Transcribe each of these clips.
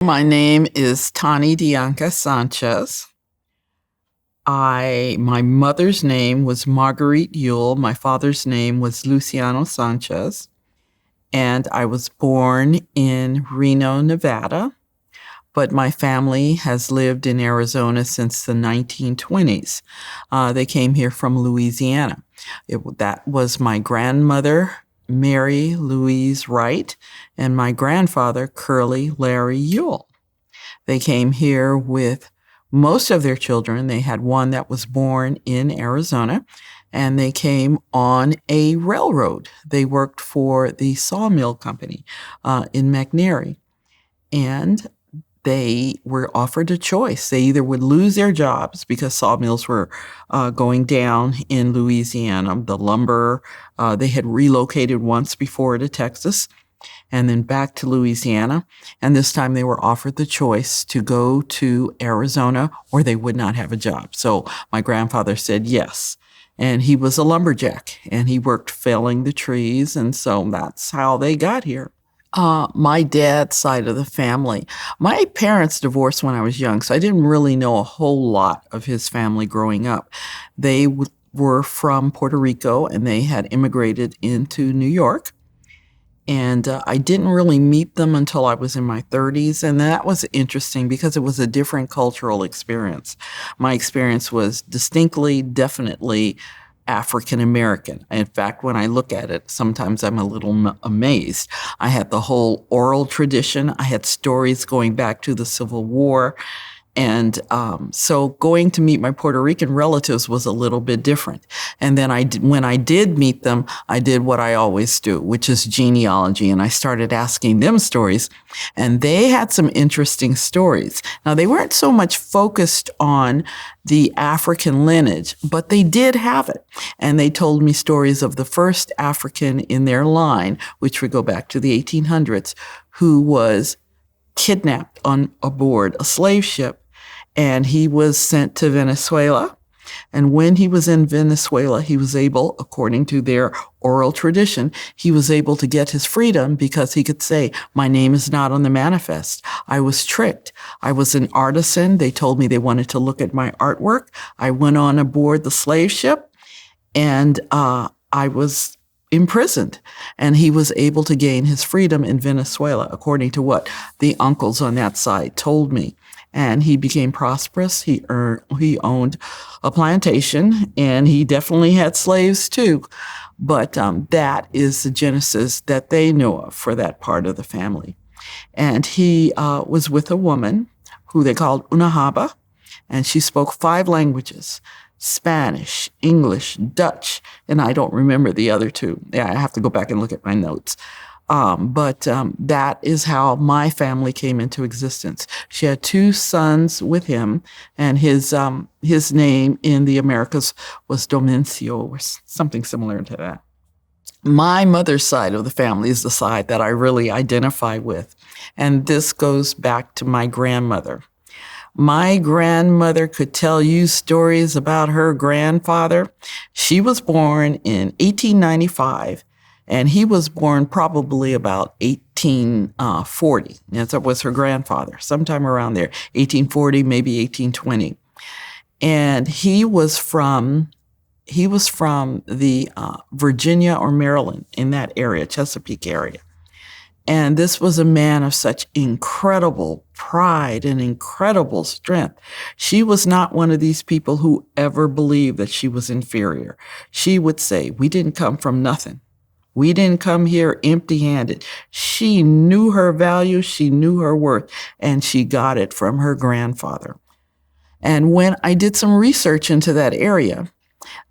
My name is Tani Sanchez. My mother's name was Marguerite Yule. My father's name was Luciano Sanchez. And I was born in Reno, Nevada. But my family has lived in Arizona since the 1920s. They came here from Louisiana. That was my grandmother, Mary Louise Wright, and my grandfather, Curly Larry Yule. They came here with most of their children. They had one that was born in Arizona, and they came on a railroad. They worked for the sawmill company in McNairy, and they were offered a choice. They either would lose their jobs because sawmills were going down in Louisiana. The lumber, they had relocated once before to Texas and then back to Louisiana. And this time they were offered the choice to go to Arizona or they would not have a job. So my grandfather said yes. And he was a lumberjack and he worked felling the trees. And so that's how they got here. My dad's side of the family. My parents divorced when I was young, so I didn't really know a whole lot of his family growing up. They were from Puerto Rico and they had immigrated into New York. And I didn't really meet them until I was in my 30s. And that was interesting because it was a different cultural experience. My experience was definitely African American. In fact, when I look at it, sometimes I'm a little amazed. I had the whole oral tradition. I had stories going back to the Civil War. And so going to meet my Puerto Rican relatives was a little bit different. And then when I did meet them, I did what I always do, which is genealogy. And I started asking them stories. And they had some interesting stories. Now, they weren't so much focused on the African lineage, but they did have it. And they told me stories of the first African in their line, which would go back to the 1800s, who was kidnapped on aboard a slave ship, and he was sent to Venezuela. And when he was in Venezuela, he was able, according to their oral tradition, he was able to get his freedom because he could say, my name is not on the manifest. I was tricked. I was an artisan. They told me they wanted to look at my artwork. I went on aboard the slave ship, and I was imprisoned, and he was able to gain his freedom in Venezuela, according to what the uncles on that side told me. And he became prosperous. He owned a plantation, and he definitely had slaves too. But that is the genesis that they know of for that part of the family. And he was with a woman who they called Unahaba, and she spoke 5 languages: Spanish, English, Dutch, and I don't remember the other 2. Yeah, I have to go back and look at my notes. But that is how my family came into existence. She had 2 sons with him, and his name in the Americas was Domencio, or something similar to that. My mother's side of the family is the side that I really identify with, and this goes back to my grandmother. My grandmother could tell you stories about her grandfather. She was born in 1895, and he was born probably about 1840. That was her grandfather, sometime around there, 1840, maybe 1820. And he was from the Virginia or Maryland, in that area, Chesapeake area. And this was a man of such incredible pride and incredible strength. She was not one of these people who ever believed that she was inferior. She would say, we didn't come from nothing. We didn't come here empty-handed. She knew her value, she knew her worth, and she got it from her grandfather. And when I did some research into that area,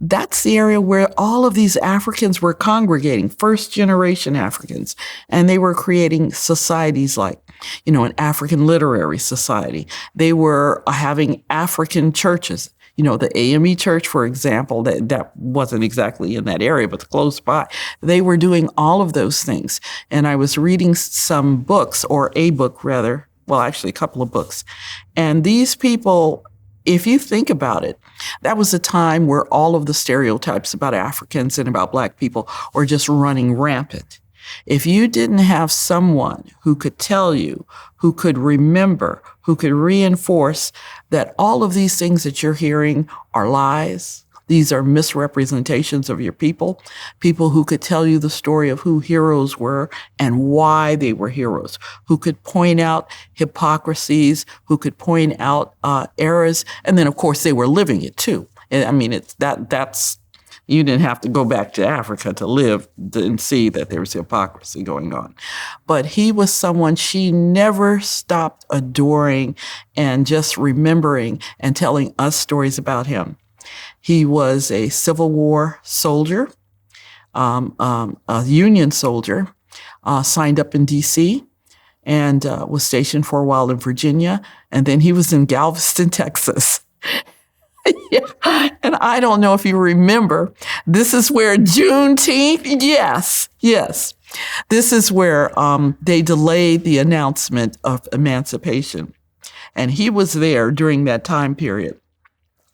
that's the area where all of these Africans were congregating, first-generation Africans, and they were creating societies like, an African literary society. They were having African churches. The AME church, for example, that wasn't exactly in that area, but close by. They were doing all of those things. And I was reading some books, or a book rather, well, actually a couple of books. And these people, if you think about it, that was a time where all of the stereotypes about Africans and about Black people were just running rampant. If you didn't have someone who could tell you, who could remember, who could reinforce that all of these things that you're hearing are lies, these are misrepresentations of your people, people who could tell you the story of who heroes were and why they were heroes, who could point out hypocrisies, who could point out errors, and then of course they were living it too. I mean, that's you didn't have to go back to Africa to live and see that there was hypocrisy going on. But he was someone she never stopped adoring and just remembering and telling us stories about him. He was a Civil War soldier, a Union soldier, signed up in D.C., and was stationed for a while in Virginia. And then he was in Galveston, Texas. Yeah. And I don't know if you remember, this is where Juneteenth, yes. This is where they delayed the announcement of emancipation. And he was there during that time period.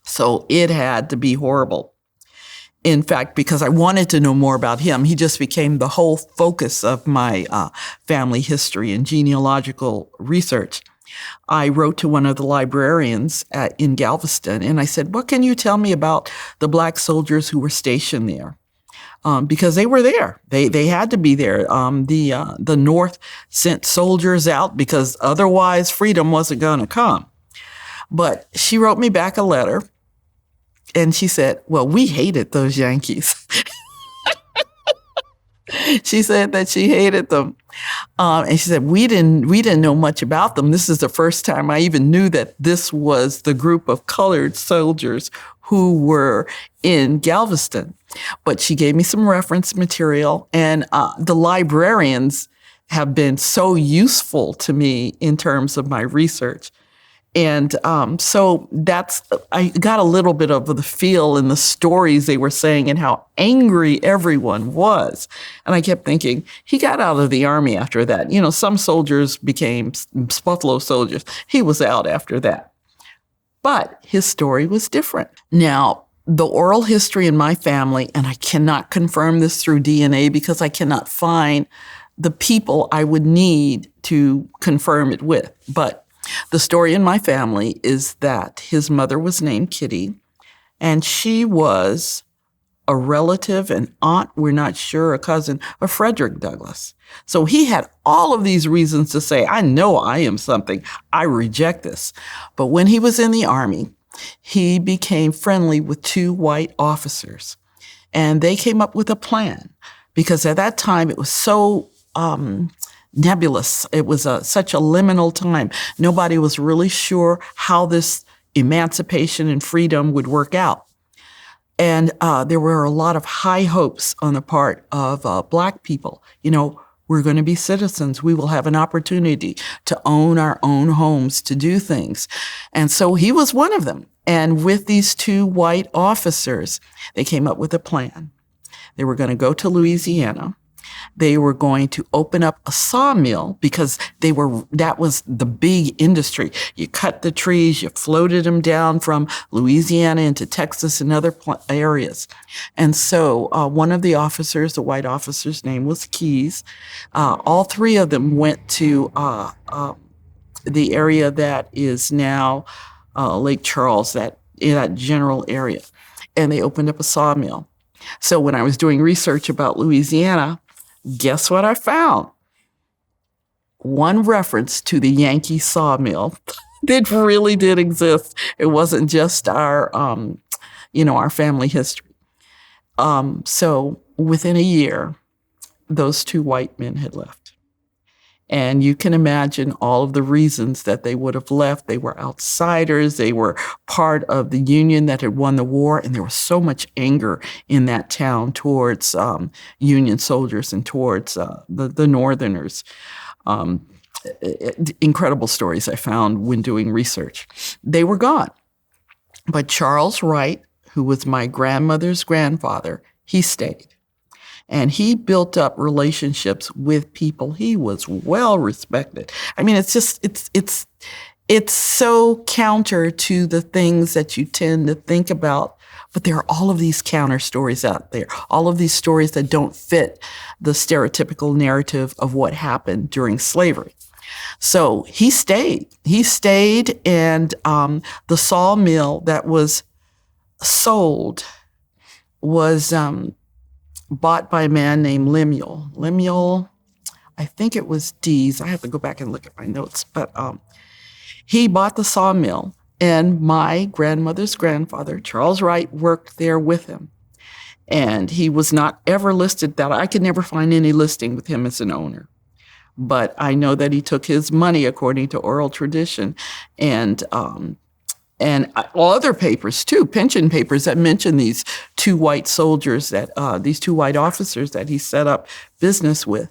So it had to be horrible. In fact, because I wanted to know more about him, he just became the whole focus of my family history and genealogical research. I wrote to one of the librarians in Galveston, and I said, what can you tell me about the Black soldiers who were stationed there? Because they were there. They had to be there. The North sent soldiers out because otherwise freedom wasn't going to come. But she wrote me back a letter, and she said, well, we hated those Yankees. She said that she hated them. And she said, we didn't know much about them. This is the first time I even knew that this was the group of colored soldiers who were in Galveston. But she gave me some reference material, and the librarians have been so useful to me in terms of my research. And so I got a little bit of the feel in the stories they were saying and how angry everyone was. And I kept thinking, he got out of the Army after that. You know, some soldiers became Buffalo soldiers. He was out after that. But his story was different. Now, the oral history in my family, and I cannot confirm this through DNA because I cannot find the people I would need to confirm it with. But the story in my family is that his mother was named Kitty, and she was a relative, an aunt, we're not sure, a cousin of Frederick Douglass. So he had all of these reasons to say, I know I am something. I reject this. But when he was in the Army, he became friendly with two white officers, and they came up with a plan because at that time it was so nebulous. It was such a liminal time. Nobody was really sure how this emancipation and freedom would work out. And there were a lot of high hopes on the part of Black people. You know, we're going to be citizens. We will have an opportunity to own our own homes, to do things. And so he was one of them. And with these two white officers, they came up with a plan. They were going to go to Louisiana. They were going to open up a sawmill because that was the big industry. You cut the trees, you floated them down from Louisiana into Texas and other areas. And so one of the officers, the white officer's name was Keyes. All three of them went to the area that is now Lake Charles, that general area. And they opened up a sawmill. So when I was doing research about Louisiana, guess what I found? One reference to the Yankee sawmill that really did exist. It wasn't just our family history. So within a year, those two white men had left. And you can imagine all of the reasons that they would have left. They were outsiders. They were part of the Union that had won the war. And there was so much anger in that town towards Union soldiers and towards the Northerners. Incredible stories I found when doing research. They were gone. But Charles Wright, who was my grandmother's grandfather, he stayed. And he built up relationships with people. He was well respected. I mean, it's It's so counter to the things that you tend to think about. But there are all of these counter stories out there, all of these stories that don't fit the stereotypical narrative of what happened during slavery. So he stayed. He stayed, and the sawmill that was sold was bought by a man named Lemuel. Lemuel, I think it was Dees. I have to go back and look at my notes, but he bought the sawmill, and my grandmother's grandfather, Charles Wright, worked there with him. And he was not ever listed that. I could never find any listing with him as an owner. But I know that he took his money according to oral tradition, and other papers too, pension papers that mention these two white soldiers these two white officers that he set up business with.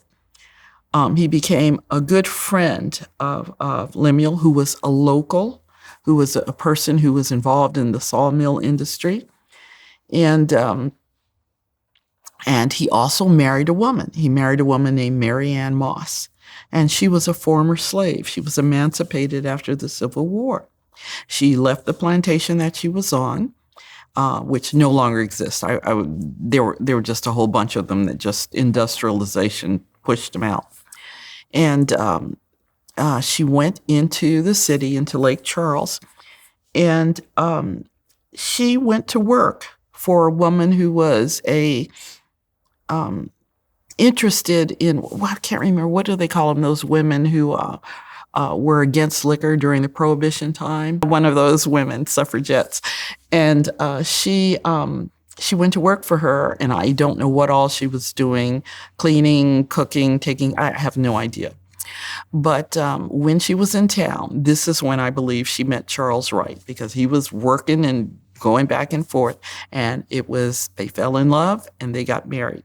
He became a good friend of Lemuel, who was a local, who was a person who was involved in the sawmill industry. And he also married a woman. He married a woman named Mary Ann Moss. And she was a former slave. She was emancipated after the Civil War. She left the plantation that she was on, which no longer exists. There were just a whole bunch of them that just industrialization pushed them out. And she went into the city, into Lake Charles, and she went to work for a woman who was interested in, well, I can't remember, what do they call them, those women who were against liquor during the Prohibition time? One of those women, suffragettes. And she went to work for her, and I don't know what all she was doing, cleaning, cooking, I have no idea. But when she was in town, this is when I believe she met Charles Wright, because he was working and going back and forth, and they fell in love and they got married.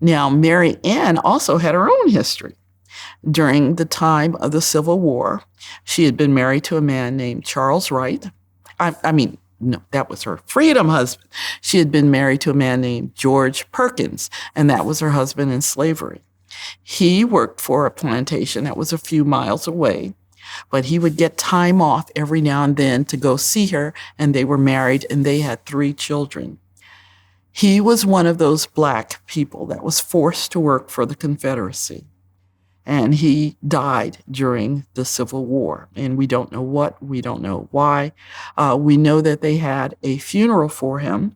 Now, Mary Ann also had her own history. During the time of the Civil War, she had been married to a man named Charles Wright. No, that was her freedom husband. She had been married to a man named George Perkins, and that was her husband in slavery. He worked for a plantation that was a few miles away, but he would get time off every now and then to go see her, and they were married, and they had 3 children. He was one of those Black people that was forced to work for the Confederacy. And he died during the Civil War. And we don't know what, we don't know why. We know that they had a funeral for him.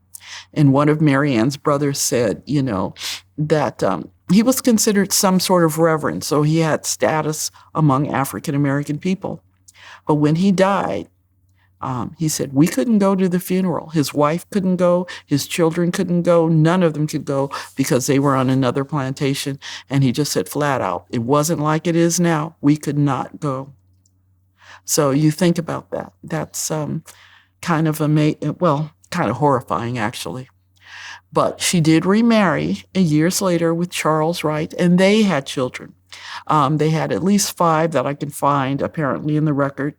And one of Mary Ann's brothers said, that he was considered some sort of reverend. So he had status among African American people. But when he died, he said, we couldn't go to the funeral. His wife couldn't go. His children couldn't go. None of them could go because they were on another plantation. And he just said flat out, it wasn't like it is now. We could not go. So you think about that. That's kind of horrifying, actually. But she did remarry years later with Charles Wright, and they had children. They had at least 5 that I can find, apparently, in the record.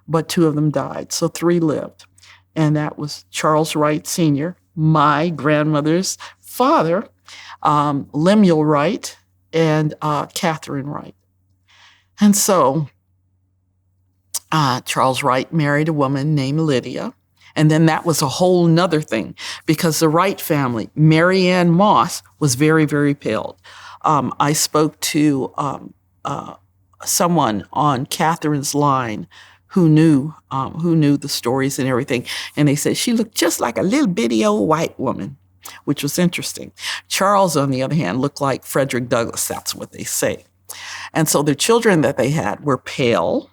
But 2 of them died, so 3 lived. And that was Charles Wright Sr., my grandmother's father, Lemuel Wright, and Catherine Wright. And so Charles Wright married a woman named Lydia. And then that was a whole nother thing, because the Wright family, Mary Ann Moss, was very, very pale. I spoke to someone on Catherine's line who knew the stories and everything. And they said she looked just like a little bitty old white woman, which was interesting. Charles, on the other hand, looked like Frederick Douglass. That's what they say. And so the children that they had were pale.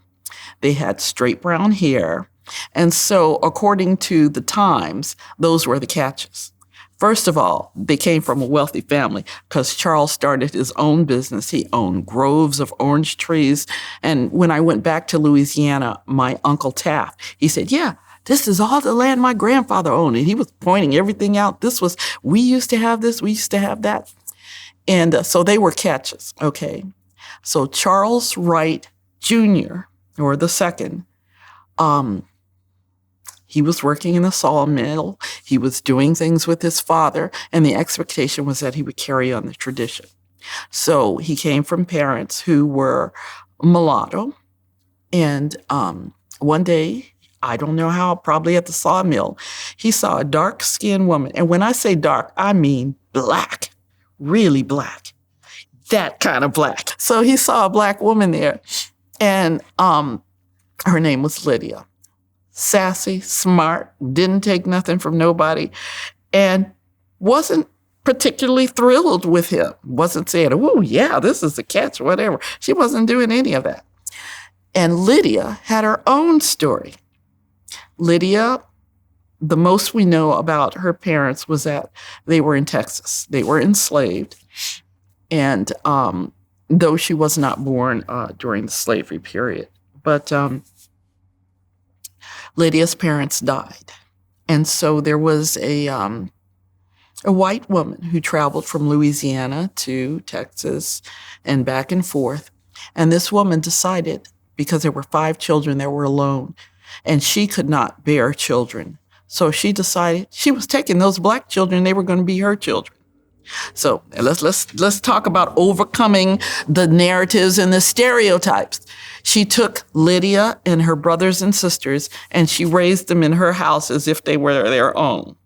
They had straight brown hair. And so according to the Times, those were the catches. First of all, they came from a wealthy family because Charles started his own business. He owned groves of orange trees. And when I went back to Louisiana, my Uncle Taft, he said, yeah, this is all the land my grandfather owned. And he was pointing everything out. We used to have this, we used to have that. And so they were catches, okay? So Charles Wright Jr., or the second, he was working in the sawmill. He was doing things with his father, and the expectation was that he would carry on the tradition. So he came from parents who were mulatto, And one day, I don't know how, probably at the sawmill, he saw a dark-skinned woman. And when I say dark, I mean black, really black, that kind of black. So he saw a black woman there, and her name was Lydia. Sassy, smart, didn't take nothing from nobody, and wasn't particularly thrilled with him. Wasn't saying, oh, yeah, this is a catch, whatever. She wasn't doing any of that. And Lydia had her own story. Lydia, the most we know about her parents was that they were in Texas. They were enslaved. And though she was not born during the slavery period, but Lydia's parents died. And so there was a white woman who traveled from Louisiana to Texas and back and forth. And this woman decided, because there were 5 children that were alone, and she could not bear children. So she decided she was taking those black children, they were going to be her children. So let's talk about overcoming the narratives and the stereotypes. She took Lydia and her brothers and sisters, and she raised them in her house as if they were their own.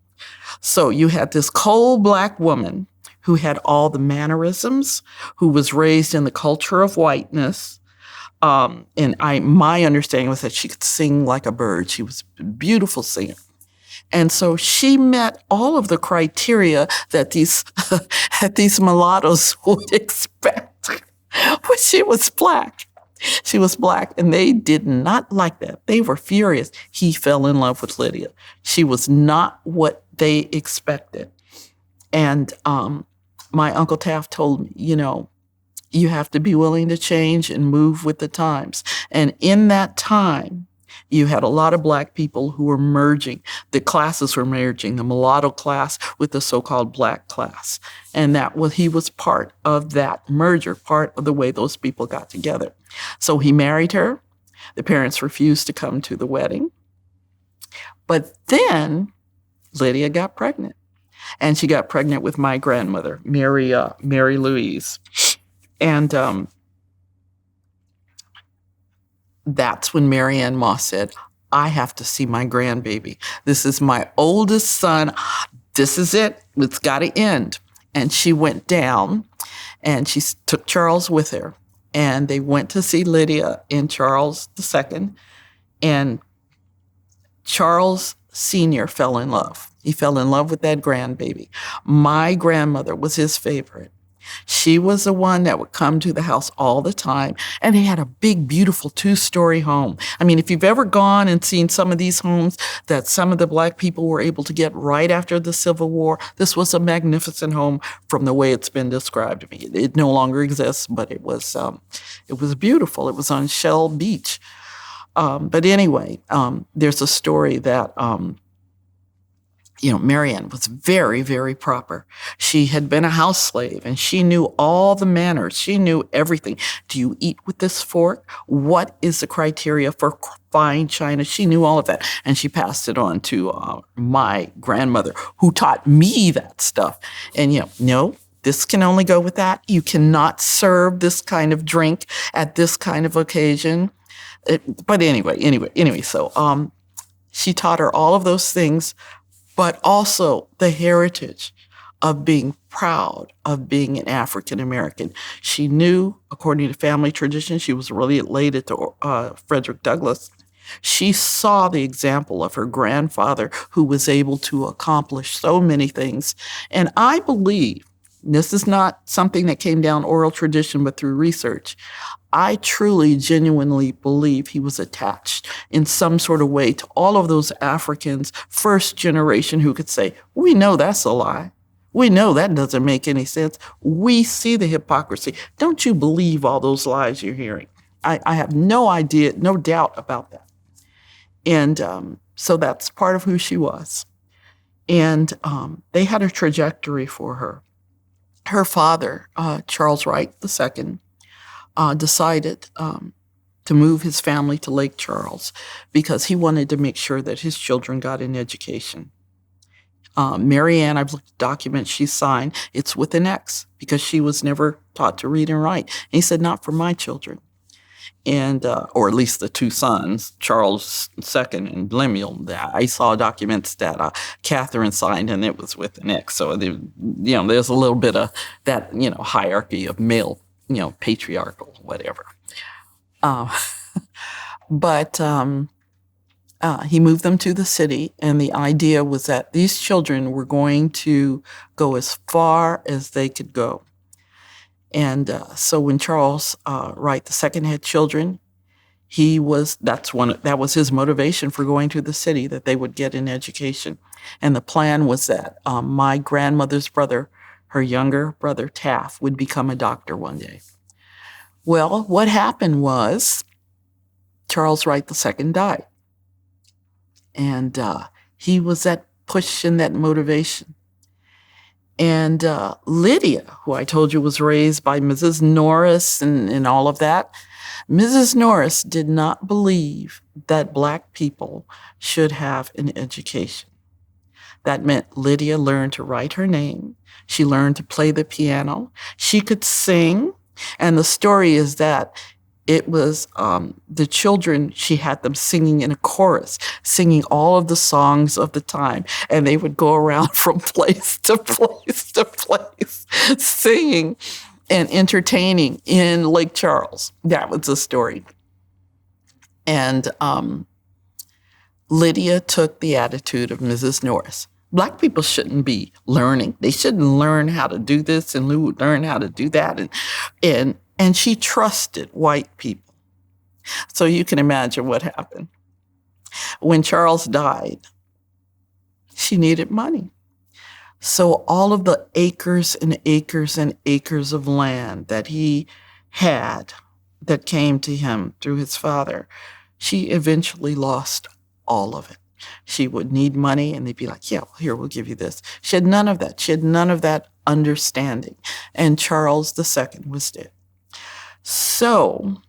So you had this cold black woman who had all the mannerisms, who was raised in the culture of whiteness. And my understanding was that she could sing like a bird. She was a beautiful singer. And so she met all of the criteria that these mulattoes would expect. But she was black. She was black, and they did not like that. They were furious. He fell in love with Lydia. She was not what they expected. And my Uncle Taft told me, you have to be willing to change and move with the times. And in that time, you had a lot of black people who were merging. The classes were merging, the mulatto class with the so-called black class. And he was part of that merger, part of the way those people got together. So he married her. The parents refused to come to the wedding. But then Lydia got pregnant. And she got pregnant with my grandmother, Mary Louise. And that's when Mary Ann Moss said, I have to see my grandbaby. This is my oldest son. This is it. It's got to end. And she went down, and she took Charles with her. And they went to see Lydia and Charles II. And Charles Sr. fell in love. He fell in love with that grandbaby. My grandmother was his favorite. She was the one that would come to the house all the time, and they had a big, beautiful 2-story home. I mean, if you've ever gone and seen some of these homes that some of the black people were able to get right after the Civil War, this was a magnificent home from the way it's been described to me. It no longer exists, but it was beautiful. It was on Shell Beach. But anyway, there's a story that Marianne was very, very proper. She had been a house slave, and she knew all the manners. She knew everything. Do you eat with this fork? What is the criteria for fine china? She knew all of that, and she passed it on to my grandmother, who taught me that stuff. And, no, this can only go with that. You cannot serve this kind of drink at this kind of occasion. But anyway, so she taught her all of those things, but also the heritage of being proud of being an African American. She knew, according to family tradition, she was related to Frederick Douglass. She saw the example of her grandfather, who was able to accomplish so many things. And I believe, this is not something that came down oral tradition, but through research, I truly, genuinely believe he was attached in some sort of way to all of those Africans, first generation, who could say, we know that's a lie. We know that doesn't make any sense. We see the hypocrisy. Don't you believe all those lies you're hearing? I have no idea, no doubt about that. And so that's part of who she was. And they had a trajectory for her. Her father, Charles Wright II, decided to move his family to Lake Charles because he wanted to make sure that his children got an education. Mary Ann, I've looked at documents she signed, it's with an X because she was never taught to read and write. And he said, not for my children. and or at least the two sons, Charles II and Lemuel. I saw documents that Catherine signed, and it was with an X. So there's a little bit of that hierarchy of male, patriarchal, whatever. But he moved them to the city, and the idea was that these children were going to go as far as they could go. And so when Charles Wright II had children, that was his motivation for going to the city, that they would get an education. And the plan was that my grandmother's brother, her younger brother Taft, would become a doctor one day. Well, what happened was Charles Wright II died. And he was that push and that motivation. And Lydia, who I told you was raised by Mrs. Norris and all of that, Mrs. Norris did not believe that Black people should have an education. That meant Lydia learned to write her name. She learned to play the piano. She could sing. And the story is that it was the children, she had them singing in a chorus, singing all of the songs of the time. And they would go around from place to place to place, singing and entertaining in Lake Charles. That was the story. And Lydia took the attitude of Mrs. Norris. Black people shouldn't be learning. They shouldn't learn how to do this and learn how to do that. And she trusted white people. So you can imagine what happened. When Charles died, she needed money. So all of the acres and acres and acres of land that he had that came to him through his father, she eventually lost all of it. She would need money and they'd be like, yeah, well, here, we'll give you this. She had none of that. She had none of that understanding. And Charles II was dead. So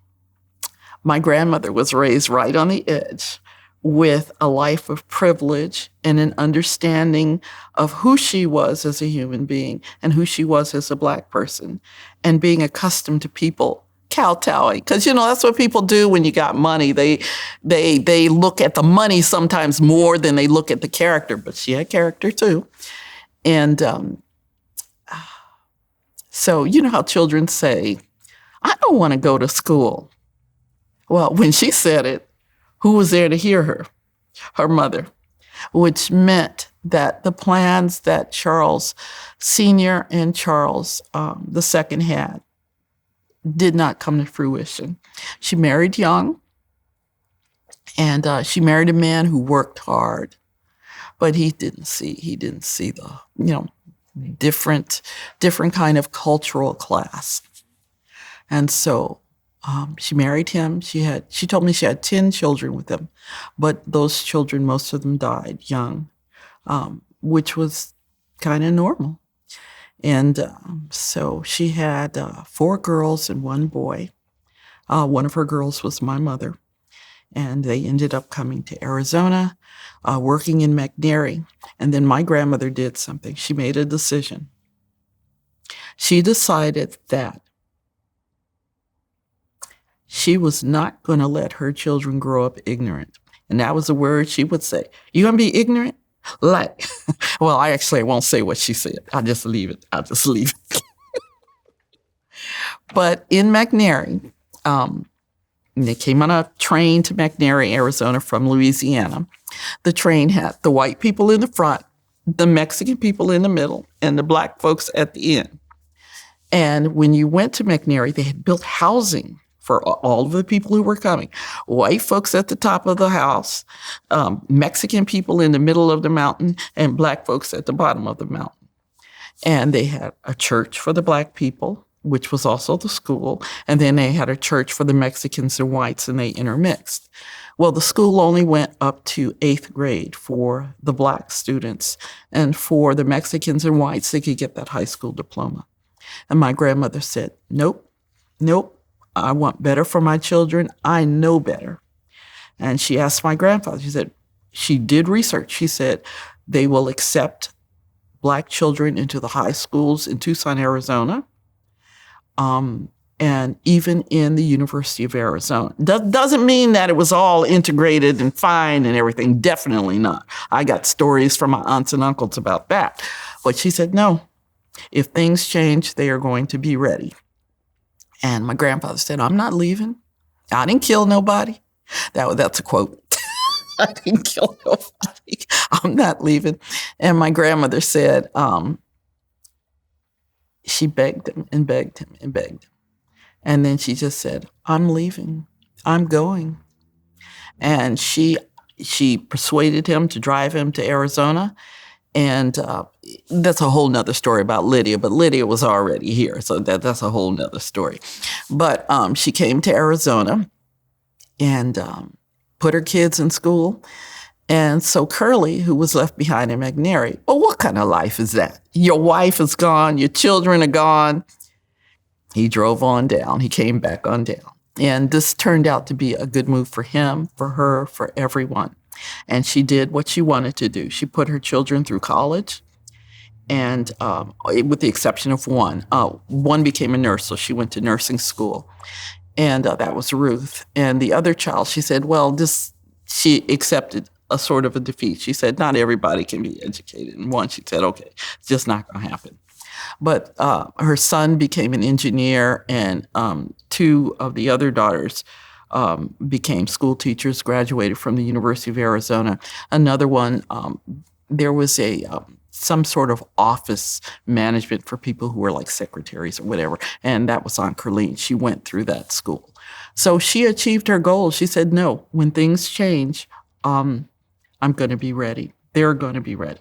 my grandmother was raised right on the edge with a life of privilege and an understanding of who she was as a human being and who she was as a Black person, and being accustomed to people kowtowing. Because, that's what people do when you got money. They look at the money sometimes more than they look at the character, but she had character too. And so you know how children say, I don't want to go to school. Well, when she said it, who was there to hear her? Her mother, which meant that the plans that Charles Sr. and Charles II had did not come to fruition. She married young, and she married a man who worked hard, but he didn't see the, different kind of cultural class. And so she married him. She told me she had 10 children with him, but those children, most of them died young, which was kind of normal. And so she had 4 girls and 1 boy. One of her girls was my mother. And they ended up coming to Arizona, working in McNairy. And then my grandmother did something. She made a decision. She decided that she was not going to let her children grow up ignorant. And that was a word she would say. You going to be ignorant? Like, well, I won't say what she said. I'll just leave it. But in McNairy, they came on a train to McNairy, Arizona from Louisiana. The train had the white people in the front, the Mexican people in the middle, and the Black folks at the end. And when you went to McNairy, they had built housing for all of the people who were coming. White folks at the top of the house, Mexican people in the middle of the mountain, and Black folks at the bottom of the mountain. And they had a church for the Black people, which was also the school. And then they had a church for the Mexicans and whites, and they intermixed. Well, the school only went up to 8th grade for the Black students. And for the Mexicans and whites, they could get that high school diploma. And my grandmother said, nope. I want better for my children. I know better. And she asked my grandfather, she did research. She said, they will accept Black children into the high schools in Tucson, Arizona. and even in the University of Arizona. Doesn't mean that it was all integrated and fine and everything. Definitely not. I got stories from my aunts and uncles about that. But she said, no, if things change, they are going to be ready. And my grandfather said, I'm not leaving. I didn't kill nobody. That's a quote. I didn't kill nobody. I'm not leaving. And my grandmother said, she begged him and begged him and begged him. And then she just said, I'm leaving. I'm going. And she persuaded him to drive him to Arizona. And that's a whole nother story about Lydia, but Lydia was already here. So that's a whole nother story. But she came to Arizona and put her kids in school. And so Curly, who was left behind in McNairy, well, what kind of life is that? Your wife is gone. Your children are gone. He drove on down. He came back on down. And this turned out to be a good move for him, for her, for everyone. And she did what she wanted to do. She put her children through college, and with the exception of one. One became a nurse, so she went to nursing school. And that was Ruth. And the other child, she said, well, she accepted a sort of a defeat. She said, not everybody can be educated. And one, she said, okay, it's just not going to happen. But her son became an engineer, and two of the other daughters became school teachers, graduated from the University of Arizona. Another one, there was some sort of office management for people who were like secretaries or whatever, and that was on Curleen. She went through that school. So she achieved her goal. She said, no, when things change, I'm going to be ready. They're going to be ready.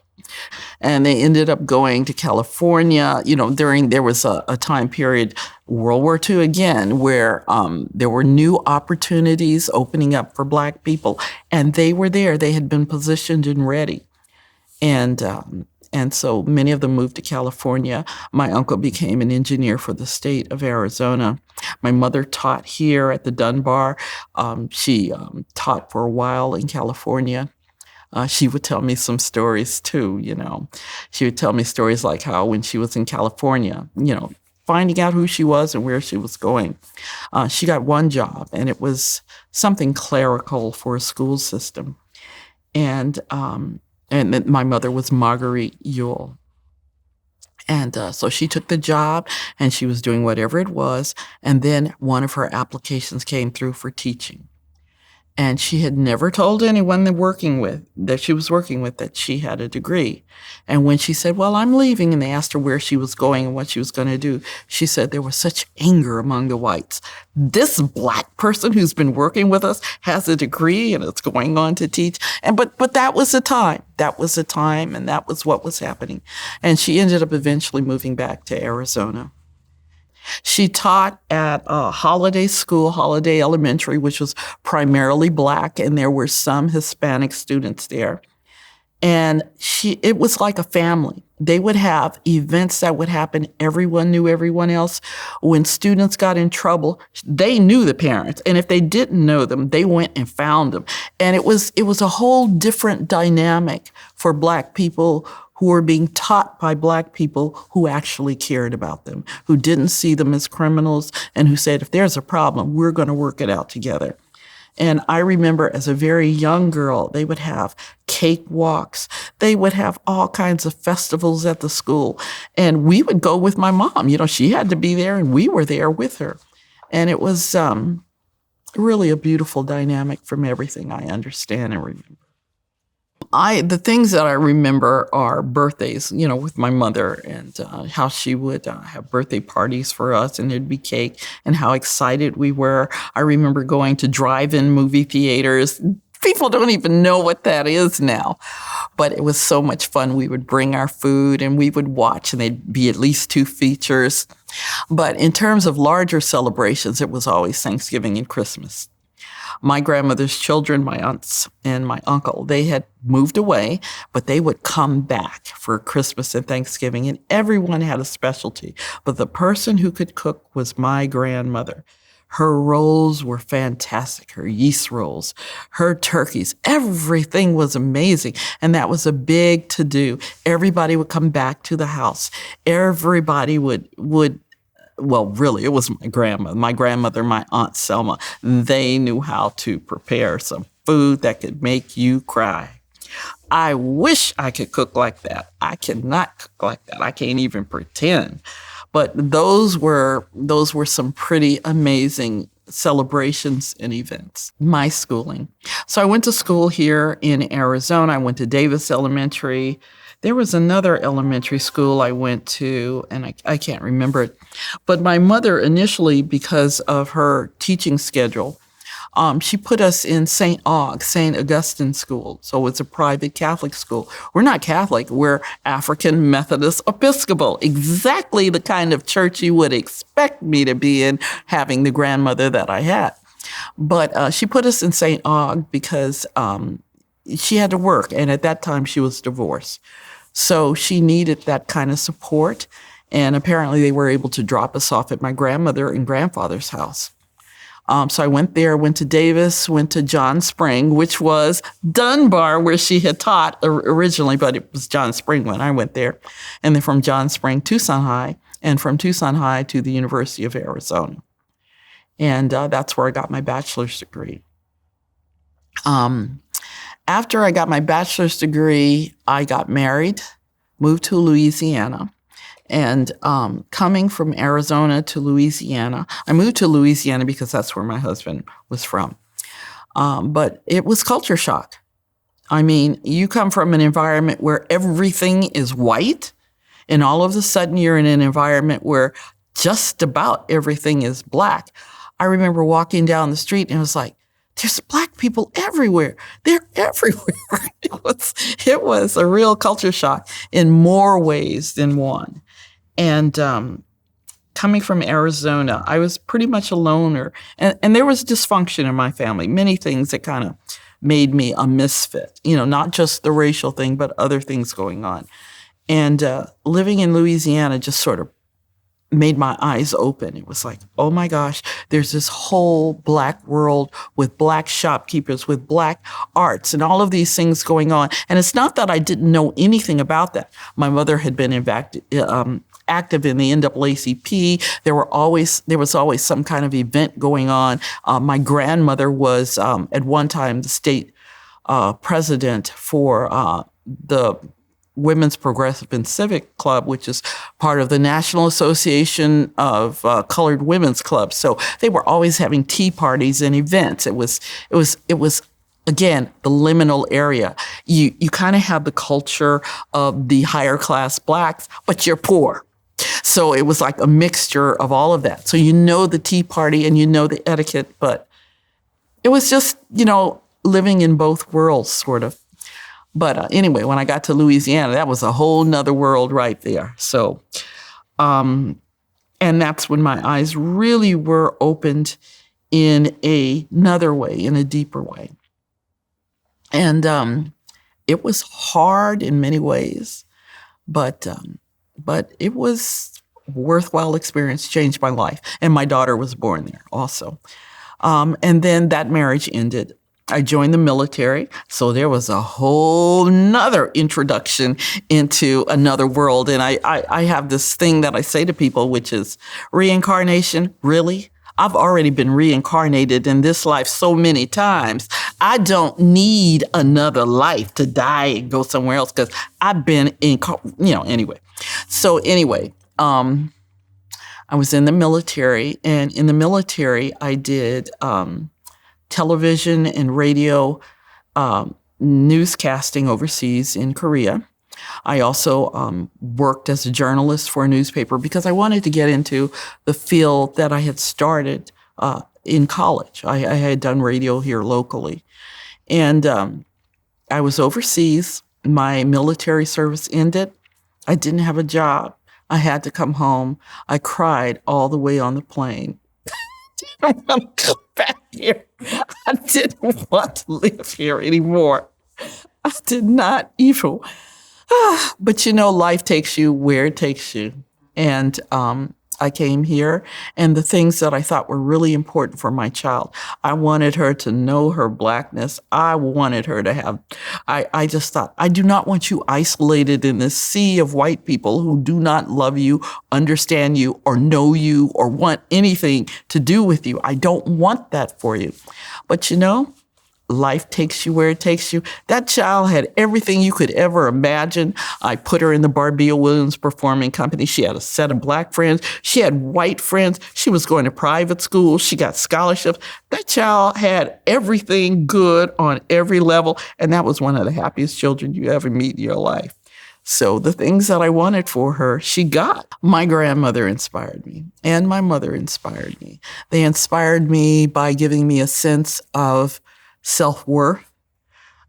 And they ended up going to California. There was a time period, World War II again, where there were new opportunities opening up for Black people. And they were there. They had been positioned and ready. And so many of them moved to California. My uncle became an engineer for the state of Arizona. My mother taught here at the Dunbar. She taught for a while in California. She would tell me some stories too, She would tell me stories like how when she was in California, finding out who she was and where she was going. She got one job, and it was something clerical for a school system. And my mother was Marguerite Yule. And so she took the job, and she was doing whatever it was. And then one of her applications came through for teaching. And she had never told anyone that she was working with that she had a degree. And when she said, well, I'm leaving, and they asked her where she was going and what she was going to do, she said there was such anger among the whites. This Black person who's been working with us has a degree and is going on to teach. But that was the time. That was the time, and that was what was happening. And she ended up eventually moving back to Arizona. She taught at Holiday School, Holiday Elementary, which was primarily Black, and there were some Hispanic students there. And it was like a family. They would have events that would happen. Everyone knew everyone else. When students got in trouble, they knew the parents. And if they didn't know them, they went and found them. And it was a whole different dynamic for Black people who were being taught by Black people who actually cared about them, who didn't see them as criminals, and who said, if there's a problem, we're going to work it out together. And I remember as a very young girl, they would have cake walks. They would have all kinds of festivals at the school. And we would go with my mom. She had to be there, and we were there with her. And it was really a beautiful dynamic from everything I understand and remember. The things that I remember are birthdays, with my mother, and how she would have birthday parties for us, and there'd be cake, and how excited we were. I remember going to drive-in movie theaters. People don't even know what that is now, but it was so much fun. We would bring our food, and we would watch, and there'd be at least 2 features. But in terms of larger celebrations, it was always Thanksgiving and Christmas. My grandmother's children, my aunts and my uncle, they had moved away, but they would come back for Christmas and Thanksgiving, and everyone had a specialty. But the person who could cook was my grandmother. Her rolls were fantastic, her yeast rolls, her turkeys, everything was amazing. And that was a big to-do. Everybody would come back to the house. Everybody would well, really, it was my grandmother, my Aunt Selma. They knew how to prepare some food that could make you cry. I wish I could cook like that. I cannot cook like that. I can't even pretend. But those were some pretty amazing celebrations and events. My schooling. So I went to school here in Arizona. I went to Davis Elementary. There was another elementary school I went to, and I can't remember it. But my mother initially, because of her teaching schedule, she put us in St. Augustine School. So it's a private Catholic school. We're not Catholic. We're African Methodist Episcopal. Exactly the kind of church you would expect me to be in, having the grandmother that I had. But she put us in St. Aug because she had to work. And at that time, she was divorced. So she needed that kind of support. And apparently they were able to drop us off at my grandmother and grandfather's house. So I went there, went to Davis, went to John Spring, which was Dunbar, where she had taught originally, but it was John Spring when I went there. And then from John Spring, Tucson High, and from Tucson High to the University of Arizona. And that's where I got my bachelor's degree. After I got my bachelor's degree, I got married, moved to Louisiana. And coming from Arizona to Louisiana, I moved to Louisiana because that's where my husband was from. But it was culture shock. I mean, you come from an environment where everything is white, and all of a sudden you're in an environment where just about everything is black. I remember walking down the street and it was like, there's black people everywhere. They're everywhere. It was a real culture shock in more ways than one. And coming from Arizona, I was pretty much a loner. And there was dysfunction in my family, many things that kind of made me a misfit, not just the racial thing, but other things going on. And living in Louisiana just sort of made my eyes open. It was like, oh my gosh, there's this whole black world with black shopkeepers, with black arts and all of these things going on. And it's not that I didn't know anything about that. My mother had been active in the NAACP. There was always some kind of event going on. My grandmother was at one time the state president for the Women's Progressive and Civic Club, which is part of the National Association of Colored Women's Clubs. So they were always having tea parties and events. It was again, the liminal area. You kind of have the culture of the higher class blacks, but you're poor. So it was like a mixture of all of that. So the tea party and the etiquette, but it was just, living in both worlds, sort of. But anyway, when I got to Louisiana, that was a whole nother world right there. So, and that's when my eyes really were opened in another way, in a deeper way. And it was hard in many ways, but it was a worthwhile experience, changed my life. And my daughter was born there also. And then that marriage ended. I joined the military, so there was a whole nother introduction into another world. And I have this thing that I say to people, which is reincarnation. Really? I've already been reincarnated in this life so many times. I don't need another life to die and go somewhere else because I've been anyway. So anyway, I was in the military, and in the military I did television and radio newscasting overseas in Korea. I also worked as a journalist for a newspaper because I wanted to get into the field that I had started in college. I had done radio here locally. And I was overseas. My military service ended. I didn't have a job. I had to come home. I cried all the way on the plane. I don't want to come back here. I didn't want to live here anymore. I did not even. But life takes you where it takes you. And I came here, and the things that I thought were really important for my child. I wanted her to know her Blackness. I wanted her to have, I just thought, I do not want you isolated in this sea of white people who do not love you, understand you, or know you, or want anything to do with you. I don't want that for you. But life takes you where it takes you. That child had everything you could ever imagine. I put her in the Barbia Williams Performing Company. She had a set of Black friends. She had white friends. She was going to private school. She got scholarships. That child had everything good on every level. And that was one of the happiest children you ever meet in your life. So the things that I wanted for her, she got. My grandmother inspired me, and my mother inspired me. They inspired me by giving me a sense of self-worth,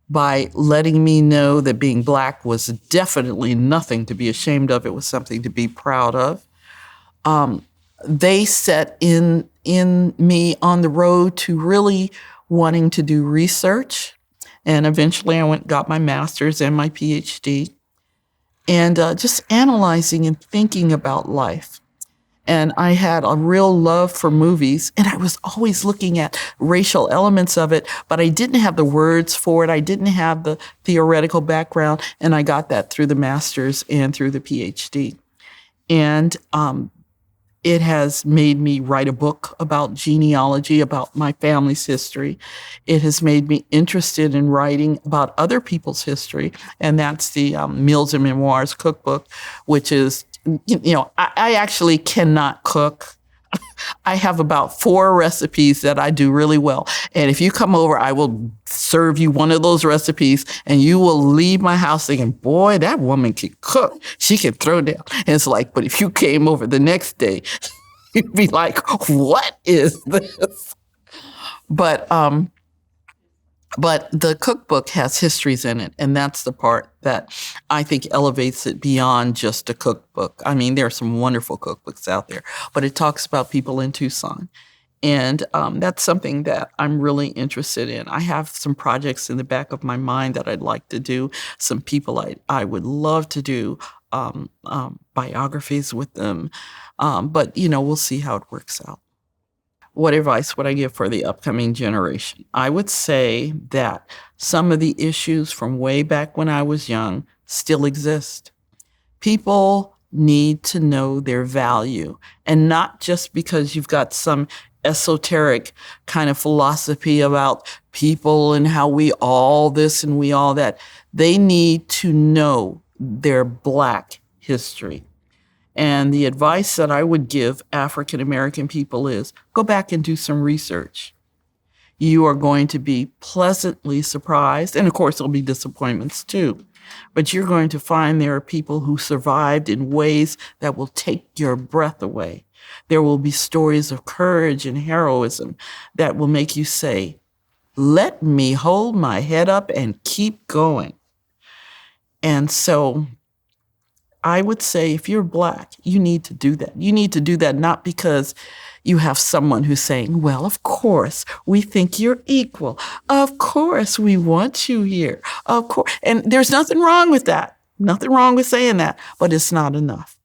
by letting me know that being Black was definitely nothing to be ashamed of. It was something to be proud of. They set in me on the road to really wanting to do research. And eventually I got my master's and my PhD. And just analyzing and thinking about life. And I had a real love for movies, and I was always looking at racial elements of it, but I didn't have the words for it. I didn't have the theoretical background, and I got that through the master's and through the PhD. And it has made me write a book about genealogy, about my family's history. It has made me interested in writing about other people's history, and that's the Meals and Memoirs cookbook, which is, I actually cannot cook. I have about 4 recipes that I do really well. And if you come over, I will serve you one of those recipes, and you will leave my house thinking, boy, that woman can cook. She can throw down. And it's like, but if you came over the next day, you'd be like, what is this? But the cookbook has histories in it, and that's the part that I think elevates it beyond just a cookbook. I mean, there are some wonderful cookbooks out there, but it talks about people in Tucson. And that's something that I'm really interested in. I have some projects in the back of my mind that I'd like to do, some people I would love to do biographies with them. But, we'll see how it works out. What advice would I give for the upcoming generation? I would say that some of the issues from way back when I was young still exist. People need to know their value, and not just because you've got some esoteric kind of philosophy about people and how we all this and we all that. They need to know their Black history. And the advice that I would give African American people is go back and do some research. You are going to be pleasantly surprised. And of course, there'll be disappointments too. But you're going to find there are people who survived in ways that will take your breath away. There will be stories of courage and heroism that will make you say, let me hold my head up and keep going. And so I would say if you're Black, you need to do that. You need to do that not because you have someone who's saying, well, of course, we think you're equal. Of course, we want you here. Of course. And there's nothing wrong with that. Nothing wrong with saying that, but it's not enough.